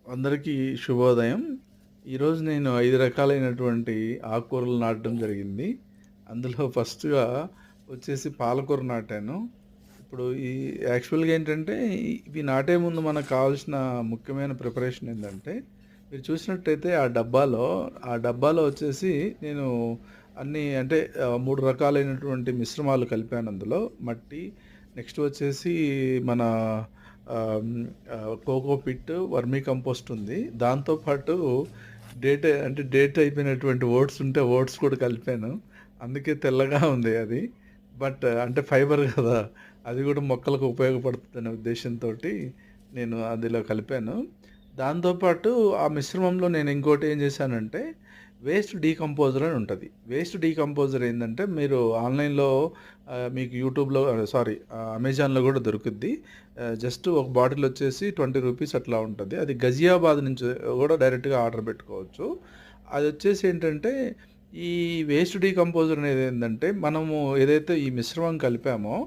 అందరికీ శుభోదయం. ఈరోజు నేను 5 రకాలైనటువంటి ఆకుకూరలు నాటడం జరిగింది. అందులో ఫస్ట్‌గా వచ్చేసి పాలకూర నాటాను. ఇప్పుడు యాక్చువల్‌గా ఏంటంటే ఇవి నాటే ముందు మనకు కావాల్సిన ముఖ్యమైన ప్రిపరేషన్ ఏందంటే, మీరు చూసినట్టయితే ఆ డబ్బాలో వచ్చేసి నేను అన్నీ అంటే 3 రకాలైనటువంటి మిశ్రమాలు కలిపాను అందులో. మట్టి, నెక్స్ట్ వచ్చేసి మన కోకో పిట్, వర్మీ కంపోస్ట్ ఉంది. దాంతో పాటు డేట్ అయిపోయినటువంటి ఓట్స్ ఉంటే ఓట్స్ కూడా కలిపాను. అందుకే తెల్లగా ఉంది అది. బట్ అంటే ఫైబర్ గదా! అది గూడా మొక్కలకు ఉపయోగపడుతుందనే ఉద్దేశ్యంతోటి నేను అందులో కలిపాను. దాంతో పాటు ఆ మిశ్రమంలో నేను ఇంకోటి ఏం చేశానంటే, వేస్ట్ డీకంపోజర్ అని ఉంటది. వేస్ట్ డీకంపోజర్ ఏందంటే, మీరు ఆన్‌లైన్‌లో మీకు యూట్యూబ్‌లో అమెజాన్‌లో గూడా దొరుకుద్ది. జస్ట్ ఒక బాటిల్ వచ్చేసి ₹20 అట్లా ఉంటది. అది గజియాబాద్ నుంచి గూడా డైరెక్ట్‌గా ఆర్డర్ పెట్టుకోవచ్చు. అదొచ్చేసి ఏంటంటే, ఈ వేస్ట్ డీకంపోజర్ అనేది ఏందంటే, మనము ఏదైతే ఈ మిశ్రమం కలిపామో,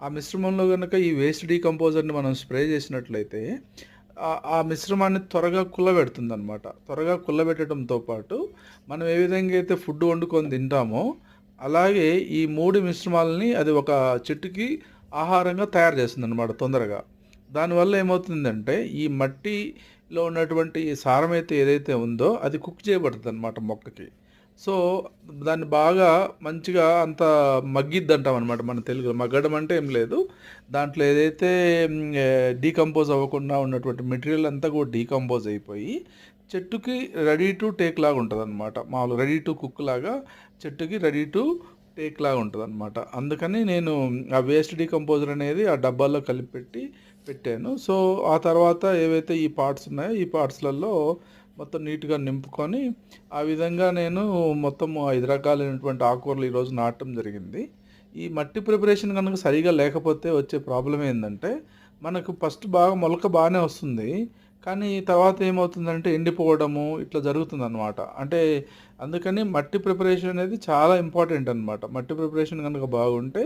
ఆ మిశ్రమంలో గనక ఈ వేస్ట్ డీకంపోజర్‌ని మనం స్ప్రే చేసినట్లయితే, ఆ మిశ్రమాన్ని త్వరగా కుల్లబెడుతుందనమాట. త్వరగా కుల్లబెట్టడంతో పాటు, మనం ఏ విధంగా అయితే ఫుడ్ వండుకొని తింటామో, అలాగే ఈ 3 మిశ్రమాలని అది ఒక చెట్టుకి ఆహారంగా తయారు చేస్తుందనమాట తొందరగా. దానివల్ల ఏమవుతుందంటే, ఈ మట్టిలో ఉన్నటువంటి సారమైతే ఏదైతే ఉందో, అది కుక్ చేయబడుతుందనమాట మొక్కకి. సో, దాన్ని బాగా మంచిగా అంతా మగ్గిద్దంటామనమాట మన తెలుగులో. మగ్గడం అంటే ఏం లేదు. దాంట్లో ఏదైతే డీకంపోజ్ అవ్వకుండా ఉన్నటువంటి మెటీరియల్ అంతా కూడా డీకంపోజ్ అయిపోయి, చెట్టుకి రెడీ టు టేక్ లాగా ఉంటదనమాట. మామూలుగా రెడీ టు కుక్ లాగా చెట్టుకి రెడీ టు టేక్ లాగా ఉంటదనమాట. అందుకని నేను ఆ వేస్ట్ డీకంపోజర్ అనేది ఆ డబ్బాల్లో కలిపి పెట్టాను. సో, ఆ తర్వాత ఏవైతే ఈ పార్ట్స్ ఉన్నాయో, ఈ పార్ట్స్‌లలో మొత్తం నీట్‌గా నింపుకొని, ఆ విధంగా నేను మొత్తం 5 రకాలైనటువంటి ఆకుకూరలు ఈరోజు నాటడం జరిగింది. ఈ మట్టి ప్రిపరేషన్ గనుక సరిగ్గా లేకపోతే వచ్చే ప్రాబ్లమ్ ఏందంటే, మనకు ఫస్ట్ మొలక బాగానే వస్తుంది. కానీ తర్వాత ఏమవుతుందంటే ఎండిపోవడము ఇట్లా జరుగుతుందనమాట. అంటే అందుకని మట్టి ప్రిపరేషన్ అనేది చాలా ఇంపార్టెంట్ అనమాట. మట్టి ప్రిపరేషన్ గనుక బాగుంటే,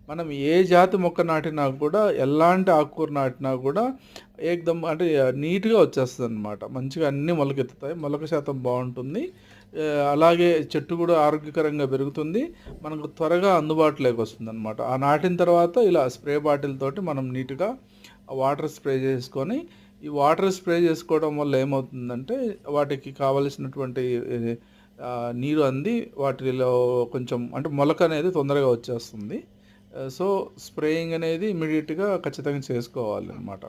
మనం ఏ జాతి మొక్క నాటినా కూడా, ఎలాంటి ఆకుకూర నాటినా కూడా ఏకదమ్ అంటే నీట్‌గా వచ్చేస్తదనమాట. మంచిగా అన్నీ మొలకెత్తుతాయి. మొలక శాతం బావుంటుంది. అలాగే చెట్టు కూడా ఆరోగ్యకరంగా పెరుగుతుంది. మనకు త్వరగా అందుబాటులోకి వస్తుందనమాట. ఆ నాటిన తర్వాత ఇలా స్ప్రే బాటిల్ తోటి మనం నీట్‌గా వాటర్ స్ప్రే చేసుకొని, ఈ వాటర్ స్ప్రే చేసుకోవడం వల్ల ఏమవుతుందంటే, వాటికి కావలసినటువంటి నీరు అంది వాటిలో కొంచెం అంటే మొలకనేది తొందరగా వచ్చేస్తుంది. సో, స్ప్రేయింగ్ అనేది ఇమ్మీడియేట్‌గా ఖచ్చితంగా చేసుకోవాలనమాట.